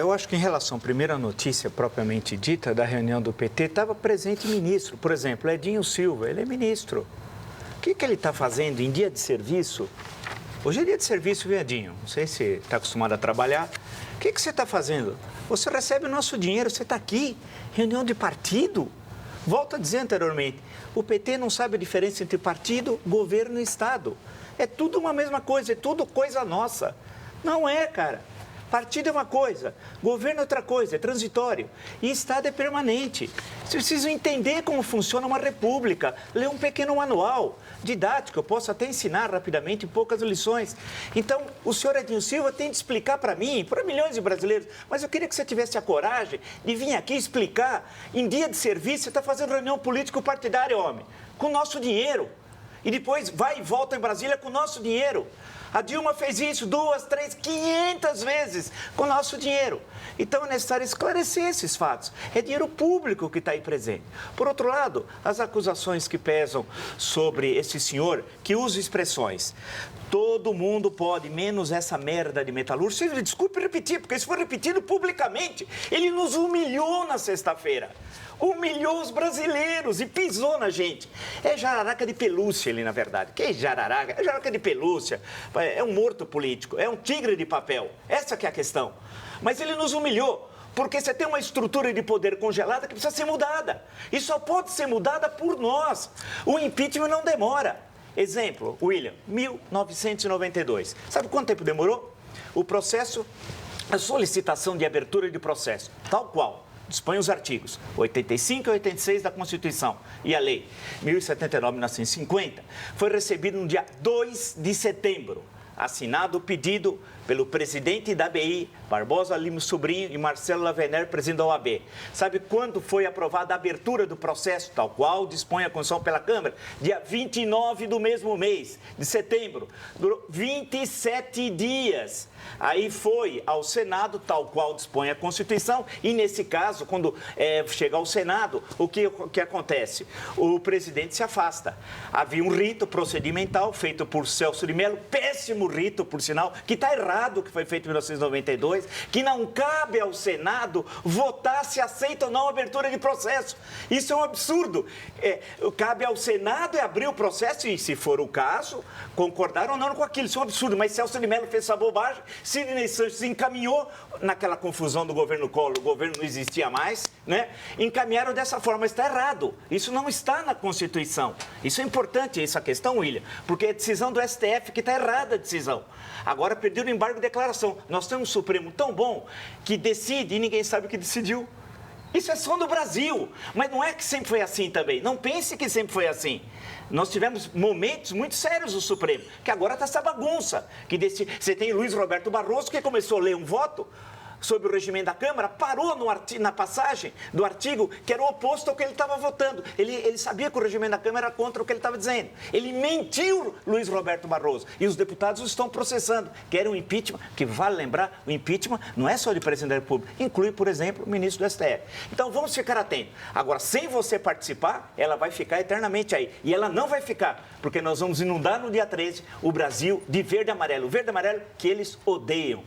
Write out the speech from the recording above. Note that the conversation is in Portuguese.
Eu acho que em relação à primeira notícia propriamente dita da reunião do PT, estava presente ministro. Por exemplo, Edinho Silva, ele é ministro. O que ele está fazendo em dia de serviço? Hoje é dia de serviço, viu, Edinho? Não sei se está acostumado a trabalhar. O que você está fazendo? Você recebe o nosso dinheiro, você está aqui, reunião de partido. Volto a dizer anteriormente, o PT não sabe a diferença entre partido, governo e Estado. É tudo uma mesma coisa, é tudo coisa nossa. Não é, cara. Partido é uma coisa, governo é outra coisa, é transitório. E Estado é permanente. Vocês precisam entender como funciona uma república. Ler um pequeno manual didático, eu posso até ensinar rapidamente em poucas lições. Então, o senhor Edinho Silva tem de explicar para mim, para milhões de brasileiros, mas eu queria que você tivesse a coragem de vir aqui explicar, em dia de serviço, você está fazendo reunião político-partidária, homem, com o nosso dinheiro. E depois vai e volta em Brasília com o nosso dinheiro. A Dilma fez isso 2, 3, 500 vezes com o nosso dinheiro. Então é necessário esclarecer esses fatos. É dinheiro público que está aí presente. Por outro lado, as acusações que pesam sobre esse senhor que usa expressões. Todo mundo pode, menos essa merda de metalúrgico. Desculpe repetir, porque isso foi repetido publicamente. Ele nos humilhou na sexta-feira. Humilhou os brasileiros e pisou na gente. É jararaca de pelúcia ele, na verdade. Que jararaca? É jararaca de pelúcia. É um morto político. É um tigre de papel. Essa que é a questão. Mas ele nos humilhou. Porque você tem uma estrutura de poder congelada que precisa ser mudada. E só pode ser mudada por nós. O impeachment não demora. Exemplo, William, 1992. Sabe quanto tempo demorou? O processo, a solicitação de abertura de processo, tal qual. Dispõe os artigos 85 e 86 da Constituição e a Lei 1079/1950, foi recebido no dia 2 de setembro. Assinado o pedido pelo presidente da ABI, Barbosa Lima Sobrinho, e Marcelo Lavener, presidente da OAB. Sabe quando foi aprovada a abertura do processo, tal qual dispõe a Constituição pela Câmara? Dia 29 do mesmo mês, de setembro. Durou 27 dias. Aí foi ao Senado, tal qual dispõe a Constituição, e nesse caso, quando chega ao Senado, o que acontece? O presidente se afasta. Havia um rito procedimental feito por Celso de Mello, péssimo rito, por sinal, que está errado, que foi feito em 1992, que não cabe ao Senado votar se aceita ou não a abertura de processo. Isso é um absurdo. Cabe ao Senado abrir o processo e, se for o caso, concordar ou não com aquilo. Isso é um absurdo, mas Celso de Mello fez essa bobagem. Sidney Sanches encaminhou naquela confusão do governo Collor, o governo não existia mais, né? Encaminharam dessa forma, mas está errado. Isso não está na Constituição. Isso é importante, essa questão, William, porque é decisão do STF que está errada a decisão. Agora perdeu o embargo de declaração. Nós temos um Supremo tão bom que decide e ninguém sabe o que decidiu. Isso é só no Brasil, mas não é que sempre foi assim também. Não pense que sempre foi assim. Nós tivemos momentos muito sérios no Supremo, que agora está essa bagunça. Você tem Luiz Roberto Barroso, que começou a ler um voto sobre o regimento da Câmara, parou na passagem do artigo que era o oposto ao que ele estava votando. Ele sabia que o regimento da Câmara era contra o que ele estava dizendo. Ele mentiu, Luiz Roberto Barroso. E os deputados o estão processando. Querem um impeachment, que vale lembrar, o impeachment não é só de presidente da República, inclui, por exemplo, o ministro do STF. Então vamos ficar atentos. Agora, sem você participar, ela vai ficar eternamente aí. E ela não vai ficar, porque nós vamos inundar no dia 13 o Brasil de verde e amarelo. O verde e amarelo que eles odeiam.